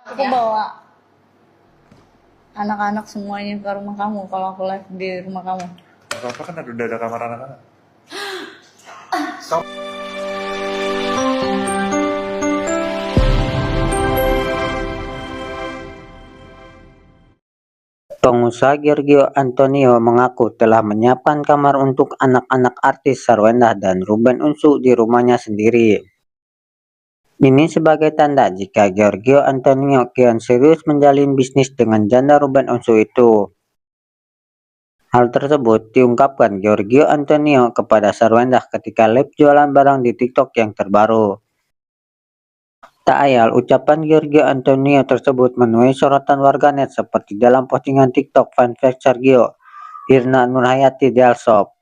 Aku bawa anak-anak semuanya ke rumah kamu kalau aku live di rumah kamu. Gak apa-apa kan udah ada kamar anak-anak. Pengusaha Giorgio Antonio mengaku telah menyiapkan kamar untuk anak-anak artis Sarwenda dan Ruben Onsu di rumahnya sendiri. Ini sebagai tanda jika Giorgio Antonio kian serius menjalin bisnis dengan janda Ruben Onsu itu. Hal tersebut diungkapkan Giorgio Antonio kepada Sarwenda ketika live jualan barang di TikTok yang terbaru. Tak ayal, ucapan Giorgio Antonio tersebut menuai sorotan warganet seperti dalam postingan TikTok fanpage Sergio Irna Nurhayati Delshop.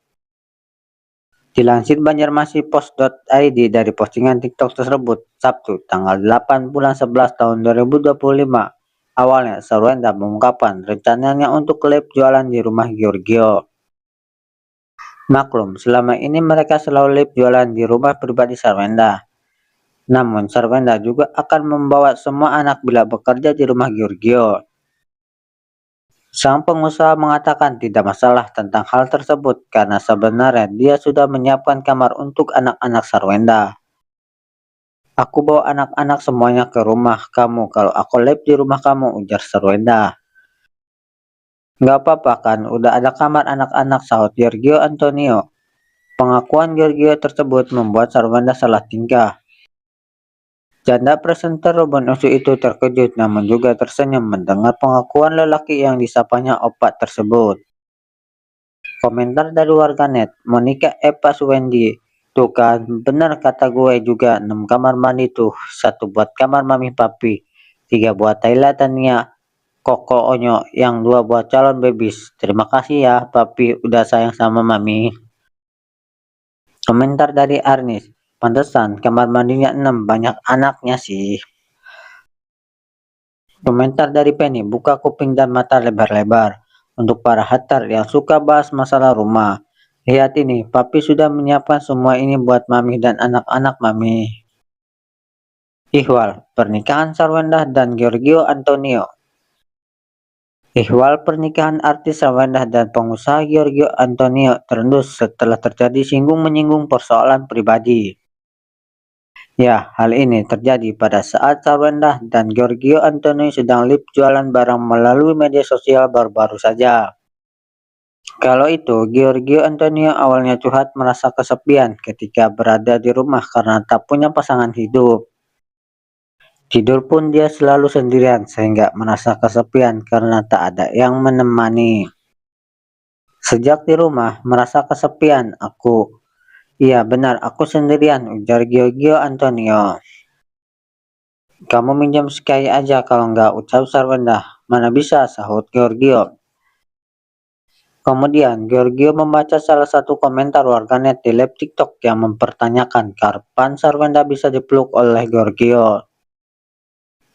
Dilansir banjarmasinpost.id dari postingan TikTok tersebut, Sabtu, tanggal 8 bulan 11 tahun 2025, awalnya Sarwenda mengungkapkan rencananya untuk live jualan di rumah Giorgio. Maklum, selama ini mereka selalu live jualan di rumah pribadi Sarwenda. Namun, Sarwenda juga akan membawa semua anak bila bekerja di rumah Giorgio. Sang pengusaha mengatakan tidak masalah tentang hal tersebut karena sebenarnya dia sudah menyiapkan kamar untuk anak-anak Sarwenda. Aku bawa anak-anak semuanya ke rumah kamu kalau aku live di rumah kamu, ujar Sarwenda. Nggak apa-apa kan, udah ada kamar anak-anak, sahut Giorgio Antonio. Pengakuan Giorgio tersebut membuat Sarwenda salah tingkah. Janda presenter Ruben Onsu itu terkejut namun juga tersenyum mendengar pengakuan lelaki yang disapanya opa tersebut. Komentar dari warganet, Monica Eva Suwendi, tuh kan bener kata gue juga, 6 kamar mandi tuh, 1 buat kamar mami papi, 3 buat Thailand Tania, Koko Onyo, yang 2 buat calon bebis. Terima kasih ya papi udah sayang sama mami. Komentar dari Arnis, pantesan kamar mandinya 6, banyak anaknya sih. Komentar dari Penny, buka kuping dan mata lebar-lebar. Untuk para hater yang suka bahas masalah rumah, lihat ini, papi sudah menyiapkan semua ini buat mami dan anak-anak mami. Ihwal, pernikahan Sarwenda dan Giorgio Antonio. Ihwal pernikahan artis Sarwenda dan pengusaha Giorgio Antonio terendus setelah terjadi singgung-menyinggung persoalan pribadi. Ya, hal ini terjadi pada saat Sarwenda dan Giorgio Antonio sedang live jualan barang melalui media sosial baru-baru saja. Kalau itu, Giorgio Antonio awalnya curhat merasa kesepian ketika berada di rumah karena tak punya pasangan hidup. Tidur pun dia selalu sendirian sehingga merasa kesepian karena tak ada yang menemani. Sejak di rumah merasa kesepian aku. Iya benar, aku sendirian, ujar Giorgio Antonio. Kamu minjam sekali aja kalau nggak, ucap Sarwenda. Mana bisa, sahut Giorgio. Kemudian, Giorgio membaca salah satu komentar warganet di live TikTok yang mempertanyakan kapan Sarwenda bisa dipeluk oleh Giorgio.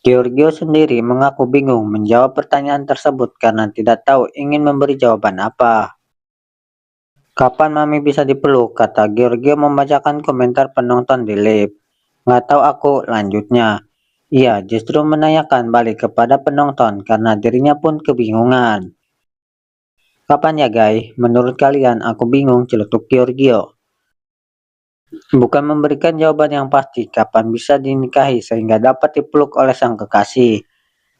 Giorgio sendiri mengaku bingung menjawab pertanyaan tersebut karena tidak tahu ingin memberi jawaban apa. Kapan mami bisa dipeluk? Kata Giorgio membacakan komentar penonton di live. Nggak tahu aku, lanjutnya. Ia justru menanyakan balik kepada penonton karena dirinya pun kebingungan. Kapan ya guys? Menurut kalian aku bingung, celetuk Giorgio. Bukan memberikan jawaban yang pasti kapan bisa dinikahi sehingga dapat dipeluk oleh sang kekasih.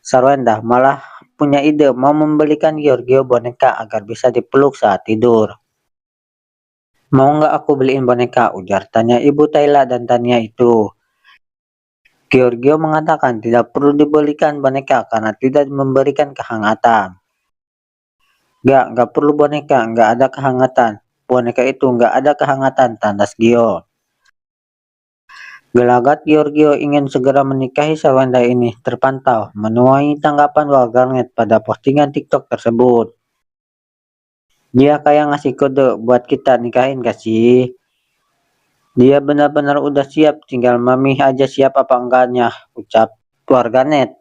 Sarwenda malah punya ide mau membelikan Giorgio boneka agar bisa dipeluk saat tidur. Mau nggak aku beliin boneka? Ujar tanya ibu Tayla dan Tania itu. Giorgio mengatakan tidak perlu dibelikan boneka karena tidak memberikan kehangatan. Nggak perlu boneka, nggak ada kehangatan. Boneka itu nggak ada kehangatan, tandas Gio. Gelagat Giorgio ingin segera menikahi Sarwenda ini terpantau menuai tanggapan warganet pada postingan TikTok tersebut. Dia kayak ngasih kode buat kita nikahin gak sih? Dia benar-benar udah siap, tinggal mami aja siap apa enggaknya, ucap warganet.